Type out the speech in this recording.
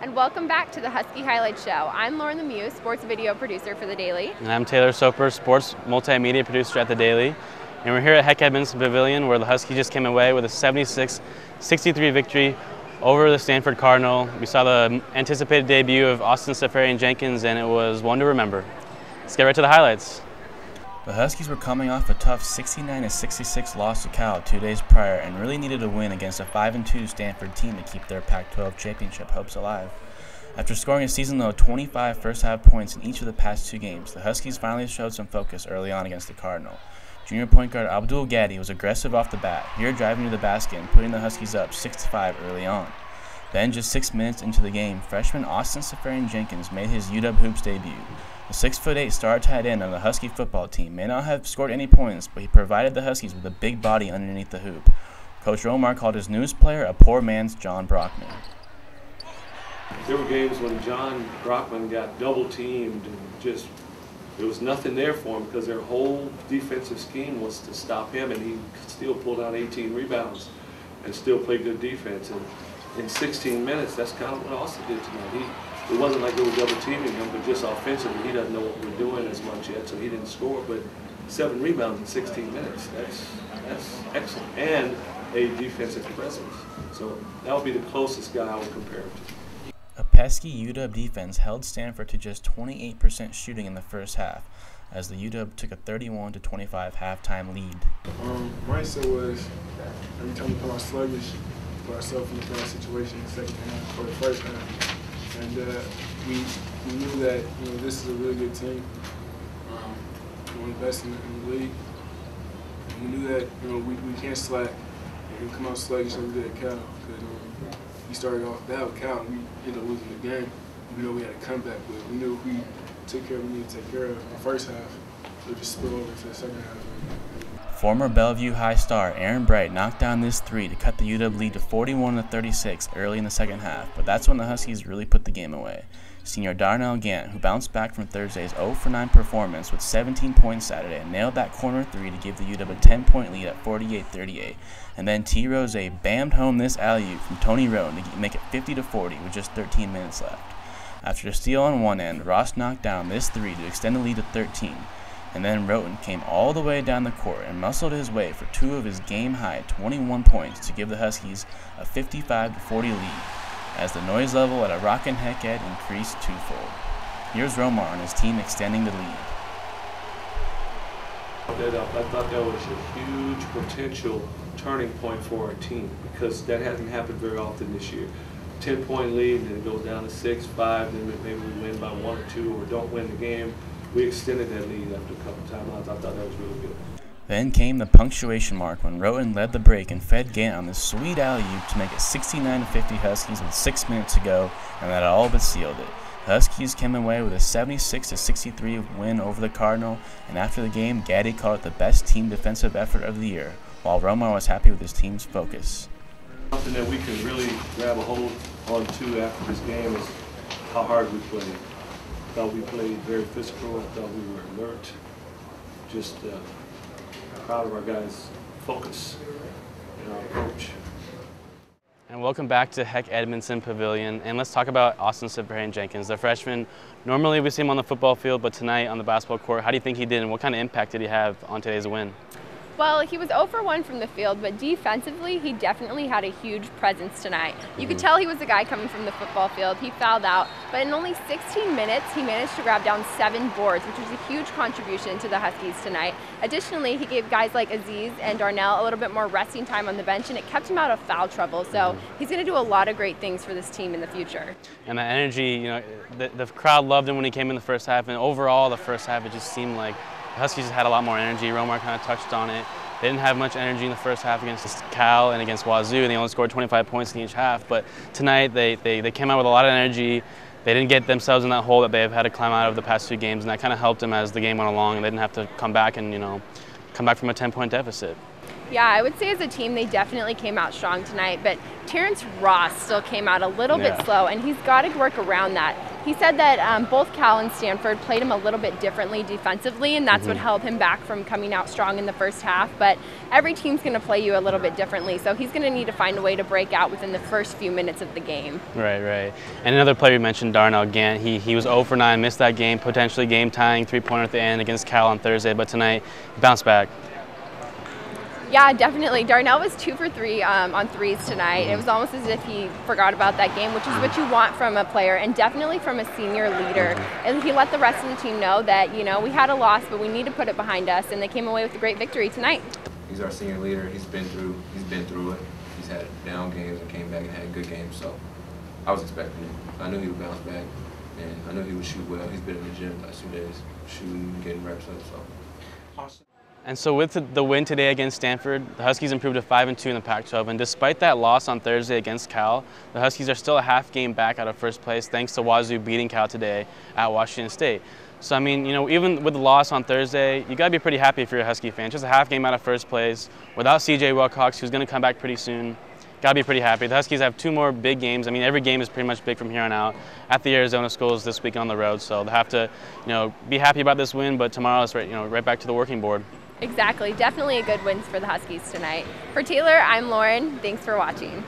And welcome back to the Husky Highlights Show. I'm Lemieux, sports video producer for The Daily. And I'm Taylor Soper, sports multimedia producer at The Daily. And we're here at Heck Edmondson Pavilion where the Huskies just came away with a 76-63 victory over the Stanford Cardinal. We saw the anticipated debut of Austin Seferian-Jenkins, and it was one to remember. Let's get right to the highlights. The Huskies were coming off a tough 69-66 loss to Cal 2 days prior and really needed a win against a 5-2 Stanford team to keep their Pac-12 championship hopes alive. After scoring a season-low 25 first-half points in each of the past 2 games, the Huskies finally showed some focus early on against the Cardinal. Junior point guard Abdul Gaddy was aggressive off the bat, here driving to the basket and putting the Huskies up 6-5 early on. Then, just 6 minutes into the game, freshman Austin Seferian-Jenkins made his UW Hoops debut. The 6'8" star tight end of the Husky football team may not have scored any points, but he provided the Huskies with a big body underneath the hoop. Coach Romar called his newest player a poor man's John Brockman. There were games when John Brockman got double teamed and just there was nothing there for him because their whole defensive scheme was to stop him, and he still pulled out 18 rebounds and still played good defense. And in 16 minutes, that's kind of what Austin did tonight. It wasn't like they were double teaming him, but just offensively, he doesn't know what we're doing as much yet, so he didn't score. But 7 rebounds in 16 minutes, that's excellent, and a defensive presence. So that would be the closest guy I would compare him to. A pesky UW defense held Stanford to just 28% shooting in the first half, as the UW took a 31-25 halftime lead. Mindset was every time we come out sluggish, put ourselves in a bad situation in the second half or the first half. And we knew that this is a really good team, one of the best in the league. And we knew that we can't slack and come out sluggish like we did at Cal. Because we started off bad with Cal and we ended up losing the game. We know we had a comeback, but we knew if we took care of what we needed to take care of in the first half, it would just spill over to the second half. Former Bellevue High star Aaron Bright knocked down this 3 to cut the UW lead to 41-36 early in the second half, but that's when the Huskies really put the game away. Senior Darnell Gant, who bounced back from Thursday's 0-for-9 performance with 17 points Saturday, nailed that corner 3 to give the UW a 10-point lead at 48-38. And then T. Rose bammed home this alley-oop from Tony Rowe to make it 50-40 with just 13 minutes left. After a steal on one end, Ross knocked down this 3 to extend the lead to 13. And then Roten came all the way down the court and muscled his way for 2 of his game-high 21 points to give the Huskies a 55-40 lead, as the noise level at a rockin' Heck Ed increased twofold. Here's Romar and his team extending the lead. I thought that was a huge potential turning point for our team because that hasn't happened very often this year. 10-point lead, and then it goes down to 6, 5, then maybe we win by 1 or 2 or don't win the game. We extended that lead after a couple of timeouts. I thought that was really good. Then came the punctuation mark when Roten led the break and fed Gant on this sweet alley-oop to make it 69-50 Huskies with 6 minutes to go, and that all but sealed it. The Huskies came away with a 76-63 win over the Cardinal, and after the game, Gaddy called it the best team defensive effort of the year, while Romar was happy with his team's focus. Something that we can really grab a hold on to after this game is how hard we played. I thought we played very physical. I thought we were alert. Just proud of our guys' focus and our approach. And welcome back to Heck Edmondson Pavilion. And let's talk about Austin Seferian-Jenkins, the freshman. Normally we see him on the football field, but tonight on the basketball court, how do you think he did and what kind of impact did he have on today's win? Well, he was 0 for 1 from the field, but defensively, he definitely had a huge presence tonight. You could tell he was the guy coming from the football field. He fouled out, but in only 16 minutes, he managed to grab down 7 boards, which was a huge contribution to the Huskies tonight. Additionally, he gave guys like Aziz and Darnell a little bit more resting time on the bench, and it kept him out of foul trouble. So he's going to do a lot of great things for this team in the future. And that energy, the crowd loved him when he came in the first half, and overall, the first half, it just seemed like the Huskies just had a lot more energy. Romar kind of touched on it. They didn't have much energy in the first half against Cal and against Wazoo, and they only scored 25 points in each half. But tonight, they came out with a lot of energy. They didn't get themselves in that hole that they've had to climb out of the past 2 games, and that kind of helped them as the game went along, and they didn't have to come back and, come back from a 10-point deficit. Yeah, I would say as a team, they definitely came out strong tonight, but Terrence Ross still came out a little bit slow, and he's got to work around that. He said that both Cal and Stanford played him a little bit differently defensively, and that's what held him back from coming out strong in the first half. But every team's going to play you a little bit differently, so he's going to need to find a way to break out within the first few minutes of the game. Right, right. And another player you mentioned, Darnell Gant, he was 0 for 9, missed that game, potentially game-tying three-pointer at the end against Cal on Thursday, but tonight he bounced back. Yeah, definitely. Darnell was 2 for 3 on threes tonight. It was almost as if he forgot about that game, which is what you want from a player, and definitely from a senior leader. And he let the rest of the team know that, you know, we had a loss, but we need to put it behind us, and they came away with a great victory tonight. He's our senior leader. He's been through it. He's had down games and came back and had good games. So I was expecting it. I knew he would bounce back, and I knew he would shoot well. He's been in the gym the last 2 days, shooting, getting reps up. So. Awesome. And so with the win today against Stanford, the Huskies improved to 5-2 in the Pac-12. And despite that loss on Thursday against Cal, the Huskies are still a half game back out of first place thanks to Wazoo beating Cal today at Washington State. So, I mean, you know, even with the loss on Thursday, you got to be pretty happy if you're a Husky fan. Just a half game out of first place without C.J. Wilcox, who's going to come back pretty soon. Got to be pretty happy. The Huskies have 2 more big games. I mean, every game is pretty much big from here on out at the Arizona schools this week on the road. So they'll have to, you know, be happy about this win, but tomorrow is right back to the working board. Exactly. Definitely a good win for the Huskies tonight. For Taylor, I'm Lauren. Thanks for watching.